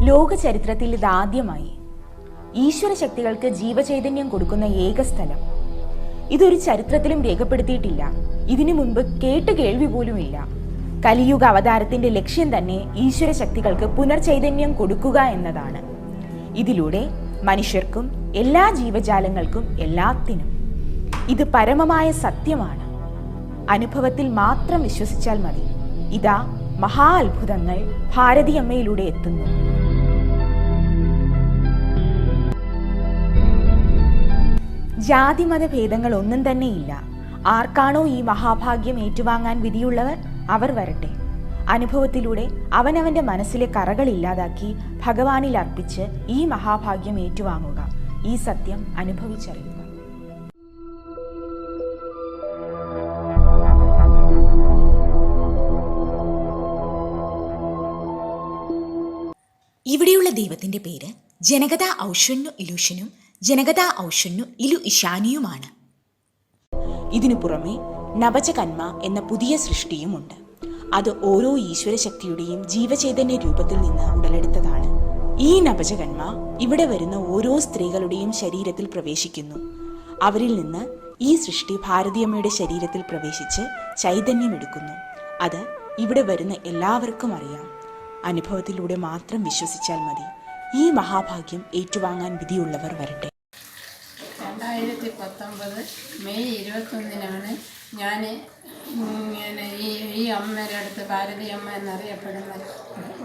ലോക ചരിത്രത്തിൽ ഇതാദ്യമായി ഈശ്വര ശക്തികൾക്ക് ജീവചൈതന്യം കൊടുക്കുന്ന ഏക സ്ഥലം. ഇതൊരു ചരിത്രത്തിലും രേഖപ്പെടുത്തിയിട്ടില്ല. ഇതിനു മുൻപ് കേട്ട് കേൾവി പോലുമില്ല. കലിയുഗ അവതാരത്തിന്റെ ലക്ഷ്യം തന്നെ ഈശ്വര ശക്തികൾക്ക് പുനർചൈതന്യം കൊടുക്കുക എന്നതാണ്. ഇതിലൂടെ മനുഷ്യർക്കും എല്ലാ ജീവജാലങ്ങൾക്കും എല്ലാത്തിനും ഇത് പരമമായ സത്യമാണ്. അനുഭവത്തിൽ മാത്രം വിശ്വസിച്ചാൽ മതി. ഇതാ മഹാ അത്ഭുതങ്ങൾ ഭാരതിയമ്മയിലൂടെ എത്തുന്നു. ജാതിമത ഭേദങ്ങൾ ഒന്നും തന്നെയില്ല. ആർക്കാണോ ഈ മഹാഭാഗ്യം ഏറ്റുവാങ്ങാൻ വിധിയുള്ളവർ അവർ വരട്ടെ. അനുഭവത്തിലൂടെ അവനവന്റെ മനസ്സിലെ കറകൾ ഇല്ലാതാക്കി ഭഗവാനിൽ അർപ്പിച്ച് ഈ മഹാഭാഗ്യം ഏറ്റുവാങ്ങുക. ഈ സത്യം അനുഭവിച്ചറിയുക. ഇവിടെയുള്ള ദൈവത്തിന്റെ പേര് ജനകത ഔഷന്നു ഇലുഷനും ജനകത ഔഷന്നു ഇലു ഇഷാനിയുമാണ്. ഇതിനു പുറമെ നവചകന്മ എന്ന പുതിയ സൃഷ്ടിയുമുണ്ട്. അത് ഓരോ ഈശ്വരശക്തിയുടെയും ജീവചൈതന്യ രൂപത്തിൽ നിന്ന് ഉടലെടുത്തതാണ്. ഈ നവചകന്മ ഇവിടെ വരുന്ന ഓരോ സ്ത്രീകളുടെയും ശരീരത്തിൽ പ്രവേശിക്കുന്നു. അവരിൽ നിന്ന് ഈ സൃഷ്ടി ഭാരതിയമ്മയുടെ ശരീരത്തിൽ പ്രവേശിച്ച് ചൈതന്യമെടുക്കുന്നു. അത് ഇവിടെ വരുന്ന എല്ലാവർക്കും അറിയാം. അനുഭവത്തിലൂടെ മാത്രം വിശ്വസിച്ചാൽ മതി. ഈ മഹാഭാഗ്യം ഏറ്റുവാങ്ങാൻ വിധിയുള്ളവർ വരട്ടെ. 2019 മെയ് 21 ഞാൻ ഈ അമ്മയുടെ അടുത്ത്, ഭാരതി അമ്മ എന്നറിയപ്പെടുന്ന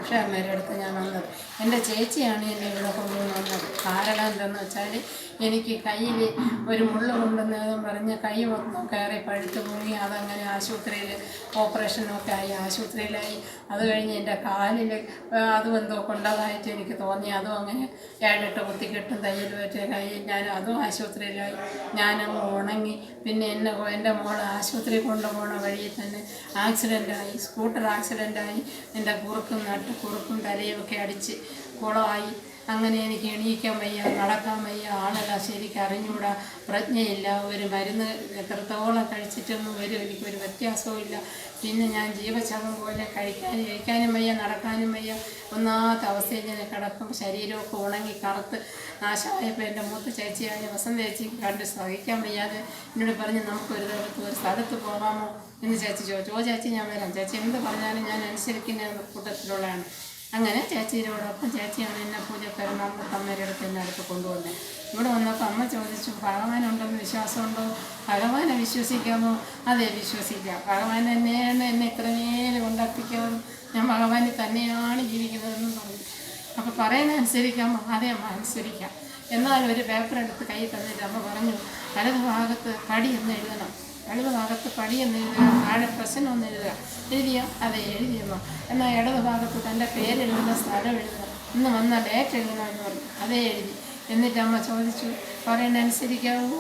ഉഷ അമ്മയുടെ അടുത്ത് ഞാൻ വന്നത്. എൻ്റെ ചേച്ചിയാണ് എന്നെ ഇവിടെ കൊണ്ടുവന്ന് വന്നത്. കാരണം എന്താണെന്ന് വെച്ചാൽ എനിക്ക് കയ്യിൽ ഒരു മുള്ളു കൊണ്ടുവന്നതും പറഞ്ഞ് കൈ മൊത്തം കയറി പഴുത്ത് പൊങ്ങി. അതങ്ങനെ ആശുപത്രിയിൽ ഓപ്പറേഷനൊക്കെ ആയി ആശുപത്രിയിലായി. അത് കഴിഞ്ഞ് എൻ്റെ കാലിൽ അതും എന്തോ കൊണ്ടതായിട്ട് എനിക്ക് തോന്നി. അതും അങ്ങനെ 7-8 കുത്തിക്കെട്ടും തയ്യൽ പറ്റിയ കൈ ഞാൻ അതും ആശുപത്രിയിലായി. ഞാനങ്ങ് ഉണങ്ങി. പിന്നെ എൻ്റെ മോളെ ആശുപത്രി കൊണ്ടുപോകണ വഴിയിൽ തന്നെ ആക്സിഡൻ്റായി, സ്കൂട്ടർ ആക്സിഡൻ്റായി. എൻ്റെ കുറുക്കും തലയുമൊക്കെ അടിച്ച് കുളമായി. അങ്ങനെ എനിക്ക് എണീക്കാൻ വയ്യ, നടക്കാൻ വയ്യ, ആളെല്ലാം ശരിക്കും അറിഞ്ഞൂടാ, പ്രജ്ഞയില്ല. ഒരു മരുന്ന് എത്രത്തോളം കഴിച്ചിട്ടൊന്നും എനിക്കൊരു വ്യത്യാസവും ഇല്ല. പിന്നെ ഞാൻ ജീവശവം പോലെ കഴിക്കാനും വയ്യ, നടക്കാനും വയ്യ. ഒന്നാമത്തെ അവസ്ഥയിൽ ഞാൻ കിടക്കും. ശരീരമൊക്കെ ഉണങ്ങി കറുത്ത് നാശമായപ്പോൾ എൻ്റെ മൂത്ത ചേച്ചിയായ വസന്ത ചേച്ചി കണ്ട് സഹിക്കാൻ വയ്യാതെ എന്നോട് പറഞ്ഞ് ഒരു സ്ഥലത്ത് പോകാമോ എന്ന് ചേച്ചി ചോദിച്ചു. ചേച്ചി ഞാൻ വരാം, ചേച്ചി എന്ത് പറഞ്ഞാലും ഞാൻ അനുസരിക്കുന്ന കൂട്ടത്തിലുള്ളതാണ്. അങ്ങനെ ചേച്ചിയോടൊപ്പം ചേച്ചിയാണ് എന്നെ പൂജ പെരുന്നാളിൻ്റെ അമ്മയുടെ അടുത്ത് എന്നെ അടുത്ത് കൊണ്ടുവന്നത്. ഇവിടെ വന്നപ്പോൾ അമ്മ ചോദിച്ചു, ഭഗവാനുണ്ടെന്ന് വിശ്വാസമുണ്ടോ? ഭഗവാനെ വിശ്വസിക്കാമോ? അതെ, വിശ്വസിക്കാം. ഭഗവാൻ തന്നെയാണ് എന്നെ ഇത്രമേലും ഉണ്ടാക്കിക്കാമെന്ന്, ഞാൻ ഭഗവാനിൽ തന്നെയാണ് ജീവിക്കുന്നതെന്നും പറഞ്ഞു. അപ്പോൾ പറയുന്നത് അനുസരിക്കാമോ? അതെ അമ്മ, അനുസരിക്കാം. എന്നാൽ ഒരു പേപ്പർ എടുത്ത് കൈ തന്നിട്ട് അമ്മ പറഞ്ഞു, വലത് ഭാഗത്ത് പടി എന്ന് എഴുതണം, വലത് ഭാഗത്ത് പടി എന്ന് എഴുതുക, താഴെ പ്രശ്നം ഒന്ന് എഴുതുക. എഴുതിയോ? അതെ, എഴുതിയമ്മ. എന്നാൽ ഇടത് ഭാഗത്ത് തൻ്റെ പേരെഴുതുന്ന സ്ഥലം എഴുതുക, ഇന്ന് വന്ന ഡേറ്റ് എഴുതണമെന്ന് പറഞ്ഞു. അതേ എഴുതി. എന്നിട്ട് അമ്മ ചോദിച്ചു, പറയുന്നത് അനുസരിക്കാവോ?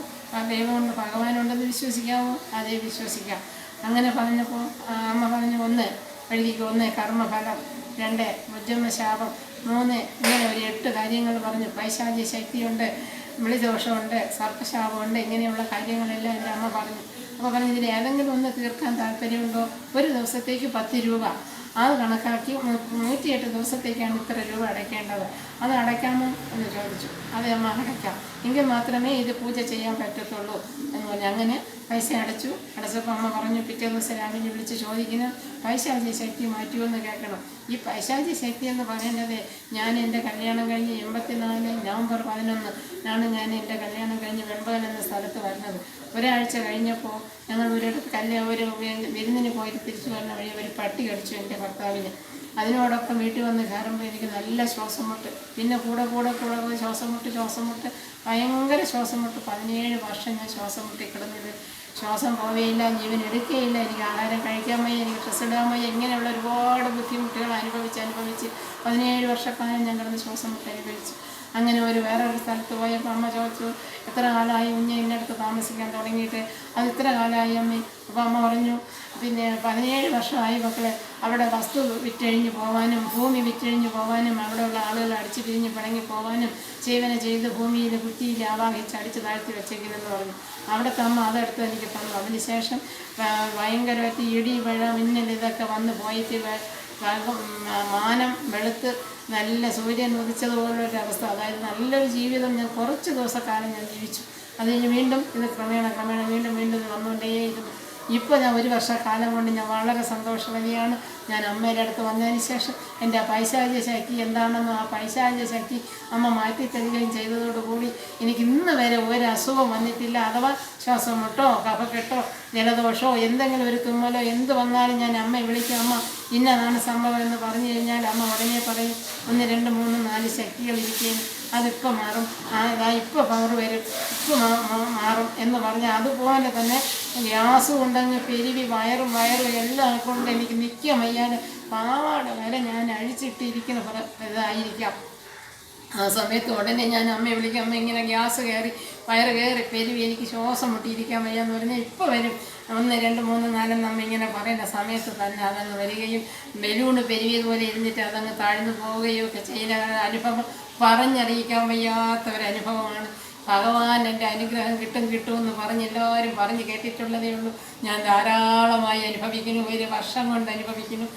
ദൈവമുണ്ട്, ഭഗവാനുണ്ടെന്ന് വിശ്വസിക്കാവോ? അതേ, വിശ്വസിക്കാം. അങ്ങനെ പറഞ്ഞപ്പോൾ അമ്മ പറഞ്ഞു, 1 എഴുതിക്കോ, 1 കർമ്മഫലം, 2 ഉജ്ജമ ശാപം, 3 ഇങ്ങനെ ഒരു 8 കാര്യങ്ങൾ പറഞ്ഞു. പൈശാചി ശക്തിയുണ്ട്, വിളിദോഷമുണ്ട്, സർപ്പശാപമുണ്ട്, ഇങ്ങനെയുള്ള കാര്യങ്ങളെല്ലാം എൻ്റെ അമ്മ പറഞ്ഞു. അപ്പോൾ പറഞ്ഞു, ഇതിൽ ഏതെങ്കിലും ഒന്ന് തീർക്കാൻ താല്പര്യമുണ്ടോ? ഒരു ദിവസത്തേക്ക് 10 രൂപ. അത് കണക്കാക്കി 108 ദിവസത്തേക്കാണ് ഇത്ര രൂപ അടയ്ക്കേണ്ടത്. അത് അടയ്ക്കാമോ എന്ന് ചോദിച്ചു. അതെ അമ്മ, അടയ്ക്കാം. എങ്കിൽ മാത്രമേ ഇത് പൂജ ചെയ്യാൻ പറ്റത്തുള്ളൂ എന്ന് പറഞ്ഞു. അങ്ങനെ പൈസ അടച്ചപ്പോൾ അമ്മ പറഞ്ഞു, പിറ്റേ ദിവസം രാവിലെ വിളിച്ച് ചോദിക്കുന്നു, പൈശാചി ശക്തി മാറ്റുമെന്ന് കേൾക്കണം. ഈ പൈശാചി ശക്തി എന്ന് പറയുന്നത്, ഞാൻ എൻ്റെ കല്യാണം കഴിഞ്ഞ് 84 നവംബർ 11 ഞാൻ എൻ്റെ കല്യാണം കഴിഞ്ഞ് വെൺപകൽ എന്ന സ്ഥലത്ത് വരുന്നത്. ഒരാഴ്ച കഴിഞ്ഞപ്പോൾ ഞങ്ങൾ ഒരു വിരുന്നിന് പോയിട്ട് തിരിച്ചു വരുന്ന വഴി ഒരു പട്ടി കടിച്ചു എൻ്റെ ഭർത്താവിന്. അതിനോടൊപ്പം വീട്ടിൽ വന്ന് കയറുമ്പോൾ എനിക്ക് നല്ല ശ്വാസം മുട്ട്. പിന്നെ കൂടെ ശ്വാസം മുട്ട്, ഭയങ്കര ശ്വാസം മുട്ട്. 17 വർഷം ഞാൻ ശ്വാസം മുട്ടി കിടന്നത്. ശ്വാസം പോവുകയില്ല, ജീവൻ എടുക്കുകയില്ല. എനിക്ക് ആഹാരം കഴിക്കാൻ വയ്യ, എനിക്ക് ഡ്രസ്സ് ഇടാൻ വയ്യ. ഇങ്ങനെയുള്ള ഒരുപാട് ബുദ്ധിമുട്ടുകൾ അനുഭവിച്ച് 17 വർഷക്കാലം ഞാൻ കിടന്ന് ശ്വാസം മുട്ട് അനുഭവിച്ചു. അങ്ങനെ വേറൊരു സ്ഥലത്ത് പോയപ്പോൾ അമ്മ ചോദിച്ചു, എത്ര കാലമായി കുഞ്ഞ് ഇന്നടുത്ത് താമസിക്കാൻ തുടങ്ങിയിട്ട്? അത് ഇത്ര കാലമായി അമ്മ. അപ്പോൾ അമ്മ പറഞ്ഞു, പിന്നെ 17 വർഷമായി മക്കളെ. അവിടെ വസ്തു വിറ്റഴിഞ്ഞ് പോകാനും ഭൂമി വിറ്റഴിഞ്ഞ് പോകാനും അവിടെയുള്ള ആളുകൾ അടിച്ചു പിരിഞ്ഞ് പിണങ്ങി പോകാനും സേവന ചെയ്ത് ഭൂമിയിൽ കുറ്റിയിൽ ആവാഹിച്ച് അടിച്ച് താഴ്ത്തി വെച്ചേക്കുന്നെന്ന് പറഞ്ഞു. അവിടുത്തെ അമ്മ അതെടുത്ത് എനിക്ക് തന്നു. അതിനുശേഷം ഭയങ്കരമായിട്ട് ഇടി മഴ മിന്നൽ ഇതൊക്കെ വന്ന് പോയിട്ട് മാനം വെളുത്ത് നല്ല സൂര്യൻ ഉദിച്ചതുപോലൊരവസ്ഥ. അതായത് നല്ലൊരു ജീവിതം ഞാൻ കുറച്ച് ദിവസക്കാലം ഞാൻ ജീവിച്ചു. അത് കഴിഞ്ഞ് വീണ്ടും ഇത് ക്രമേണ വീണ്ടും ഇത് വന്നുകൊണ്ടേയിരുന്നു. ഇപ്പോൾ ഞാൻ 1 വർഷക്കാലം കൊണ്ട് ഞാൻ വളരെ സന്തോഷവതിയാണ്. ഞാൻ അമ്മയുടെ അടുത്ത് വന്നതിന് ശേഷം എൻ്റെ ആ പൈശാചിക ശക്തി എന്താണെന്നും ആ പൈശാചിക ശക്തി അമ്മ മാറ്റിത്തരികയും ചെയ്തതോടുകൂടി എനിക്ക് ഇന്ന് വരെ ഒരു അസുഖം വന്നിട്ടില്ല. അഥവാ ശ്വാസം മുട്ടോ കഫക്കെട്ടോ ജലദോഷമോ എന്തെങ്കിലും ഒരു തുമ്മലോ എന്ത് വന്നാലും ഞാൻ അമ്മയെ വിളിക്കും. അമ്മ ഇന്നതാണ് സംഭവം എന്ന് പറഞ്ഞു കഴിഞ്ഞാൽ അമ്മ ഉടനെ പറയും 1 2 3 4 ശക്തികൾ ഇരിക്കുകയും അതിപ്പോൾ മാറും, ഇപ്പോൾ പവർ വരും, ഇപ്പോൾ മാറും എന്ന് പറഞ്ഞാൽ അതുപോലെ തന്നെ ഗ്യാസ് കൊണ്ടങ്ങ് പെരുവി വയറും എല്ലാം കൊണ്ട് എനിക്ക് നിൽക്കാൻ വയ്യാതെ പാവാട വരെ ഞാൻ അഴിച്ചിട്ടിരിക്കുന്ന ഇതായിരിക്കാം. ആ സമയത്ത് ഉടനെ ഞാൻ അമ്മയെ വിളിക്കും. അമ്മ ഇങ്ങനെ ഗ്യാസ് കയറി വയറ് കയറി പെരുവി എനിക്ക് ശ്വാസം മുട്ടിയിരിക്കാൻ വയ്യാന്ന് പറഞ്ഞാൽ ഇപ്പോൾ വരും. 1 2 3 4 നമ്മ ഇങ്ങനെ പറയുന്ന സമയത്ത് തന്നെ അതങ്ങ് വരികയും ബലൂണ് പെരുവിയതുപോലെ ഇരുന്നിട്ട് അതങ്ങ് താഴ്ന്നു പോവുകയും ഒക്കെ ചെയ്യുന്ന അനുഭവം പറഞ്ഞറിയിക്കാൻ വയ്യാത്ത ഒരനുഭവമാണ്. ഭഗവാൻ എൻ്റെ അനുഗ്രഹം കിട്ടുമെന്ന് പറഞ്ഞ് എല്ലാവരും പറഞ്ഞ് കേട്ടിട്ടുള്ളതേ ഉള്ളൂ. ഞാൻ ധാരാളമായി അനുഭവിക്കുന്നു, 1 വർഷം കൊണ്ട് അനുഭവിക്കുന്നു.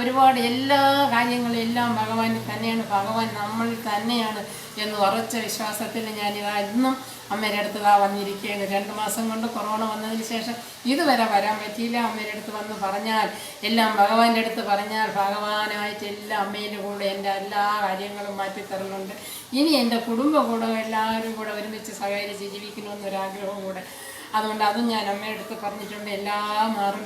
ഒരുപാട് എല്ലാ കാര്യങ്ങളും എല്ലാം ഭഗവാനിൽ തന്നെയാണ്, ഭഗവാൻ നമ്മളിൽ തന്നെയാണ് എന്ന് ഉറച്ച വിശ്വാസത്തിൽ ഞാനിതാ ഇന്നും അമ്മയുടെ അടുത്ത് വന്നിരിക്കുകയാണ്. 2 മാസം കൊണ്ട് കൊറോണ വന്നതിന് ശേഷം ഇതുവരെ വരാൻ പറ്റിയില്ല. അമ്മയുടെ അടുത്ത് വന്ന് പറഞ്ഞാൽ എല്ലാം ഭഗവാന്റെ അടുത്ത് പറഞ്ഞാൽ ഭഗവാനായിട്ട് എല്ലാ അമ്മയുടെ കൂടെ എൻ്റെ എല്ലാ കാര്യങ്ങളും മാറ്റിത്തരുന്നുണ്ട്. ഇനി എൻ്റെ കുടുംബം കൂടെ എല്ലാവരും കൂടെ ഒരുമിച്ച് സഹകരിച്ച് ജീവിക്കണമെന്നൊരാഗ്രഹവും കൂടെ. അതുകൊണ്ട് അതും ഞാൻ അമ്മയുടെ അടുത്ത് പറഞ്ഞിട്ടുണ്ട്. എല്ലാം മാറും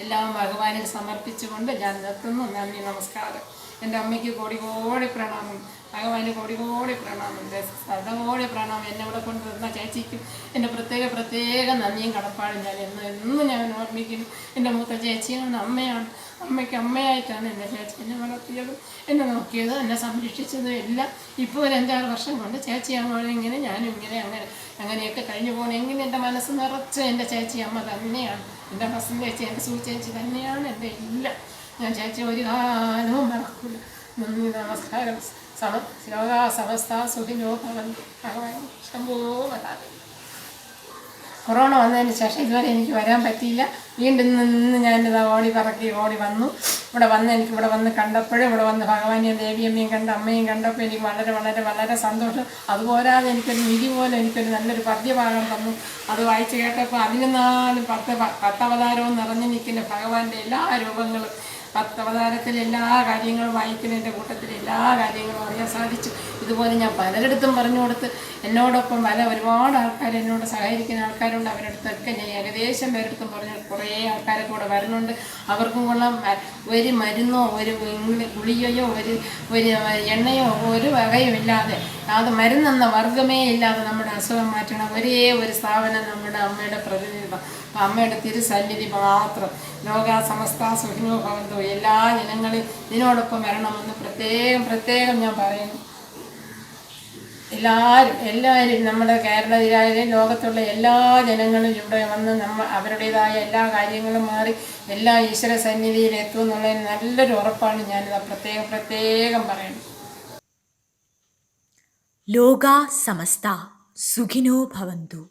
എല്ലാം ഭഗവാനിൽ സമർപ്പിച്ചുകൊണ്ട് ഞാൻ നിർത്തുന്നു. നന്ദി, നമസ്കാരം. എൻ്റെ അമ്മയ്ക്ക് കോടി പ്രണാമം, ഭഗവാന് കോടി പ്രണാമം, സദകോടി പ്രണാമം. എന്നെ ഇവിടെ കൊണ്ടുവരുന്ന ചേച്ചിക്കും എൻ്റെ പ്രത്യേക നന്ദിയും കടപ്പാടും ഞാൻ എന്നും ഞാൻ ഓർമ്മിക്കുന്നു. എൻ്റെ മൂത്ത ചേച്ചിയാണ്, അമ്മയാണ്. അമ്മയായിട്ടാണ് എൻ്റെ ചേച്ചി എന്നെ വളർത്തിയതും എന്നെ നോക്കിയതും എന്നെ സംരക്ഷിച്ചതും എല്ലാം. ഇപ്പോൾ ഒരു 5-6 വർഷം കൊണ്ട് ചേച്ചിയാകുമ്പോൾ ഇങ്ങനെ ഞാനും ഇങ്ങനെ അങ്ങനെയൊക്കെ കഴിഞ്ഞു പോകണം. എങ്ങനെ എൻ്റെ മനസ്സ് നിറച്ച് എൻ്റെ ചേച്ചി അമ്മ തന്നെയാണ്. എൻ്റെ ഹസ്ബൻഡ് ചേച്ചി, എൻ്റെ ചേച്ചി തന്നെയാണ് എൻ്റെ എല്ലാം. ഞാൻ ചേച്ചി ഒരു കാലവും മറക്കില്ല. നന്ദി, നമസ്കാരം. ലോകാ സമസ്ത സുഖിനോ ഭവന്തു. ഭഗവാൻ ശംഭോ വരാതെ. കൊറോണ വന്നതിന് ശേഷം ഇതുവരെ എനിക്ക് വരാൻ പറ്റിയില്ല. വീണ്ടും നിന്ന് ഞാനിതാ ഓടി വന്നു. ഇവിടെ വന്ന് കണ്ടപ്പോഴും ഇവിടെ വന്ന് ഭഗവാനെയും ദേവിയമ്മയും കണ്ട് അമ്മയും കണ്ടപ്പോൾ എനിക്ക് വളരെ സന്തോഷം. അതുപോരാതെ എനിക്കൊരു നിധി പോലെ എനിക്കൊരു നല്ലൊരു പദ്യഭാഗം തന്നു. അത് വായിച്ച് കേട്ടപ്പോൾ 14 അവതാരവും നിറഞ്ഞു നിൽക്കുന്ന ഭഗവാന്റെ എല്ലാ രൂപങ്ങളും 10 അവതാരത്തിൽ എല്ലാ കാര്യങ്ങളും വായിക്കുന്നതിൻ്റെ കൂട്ടത്തിൽ എല്ലാ കാര്യങ്ങളും അറിയാൻ സാധിച്ചു. ഇതുപോലെ ഞാൻ പലരിടത്തും പറഞ്ഞു കൊടുത്ത് എന്നോടൊപ്പം ഒരുപാട് ആൾക്കാർ എന്നോട് സഹകരിക്കുന്ന ആൾക്കാരുണ്ട്. അവരടുത്തൊക്കെ ഞാൻ ഏകദേശം പേരെടുത്തും പറഞ്ഞു. കുറേ ആൾക്കാരൊക്കെ കൂടെ വരുന്നുണ്ട്. അവർക്കും കൊള്ളാം. ഒരു മരുന്നോ ഒരു ഗുളികയോ ഒരു എണ്ണയോ ഒരു വകയും ഇല്ലാതെ, അത് മരുന്നെന്ന വർഗമേ ഇല്ലാതെ നമ്മുടെ അസുഖം മാറ്റണം ഒരേ ഒരു സ്ഥാപനം നമ്മുടെ അമ്മയുടെ പ്രതിനിധി, അമ്മയുടെ തിരുസന്നിധി മാത്രം. ലോകാ സമസ്ത സുഖിനോ ഭവന്തു. എല്ലാ ജനങ്ങളും ഇതിനോടൊപ്പം വരണമെന്ന് പ്രത്യേകം ഞാൻ പറയുന്നു. എല്ലാവരും നമ്മുടെ കേരളത്തിലായാലും ലോകത്തുള്ള എല്ലാ ജനങ്ങളും ഇവിടെ വന്ന് അവരുടേതായ എല്ലാ കാര്യങ്ങളും മാറി എല്ലാ ഈശ്വര സന്നിധിയിൽ എത്തും എന്നുള്ളതിന് നല്ലൊരു ഉറപ്പാണ് ഞാനിത് പ്രത്യേകം പറയുന്നത്. ലോകാ സമസ്ത സുഖിനോ ഭവന്തു.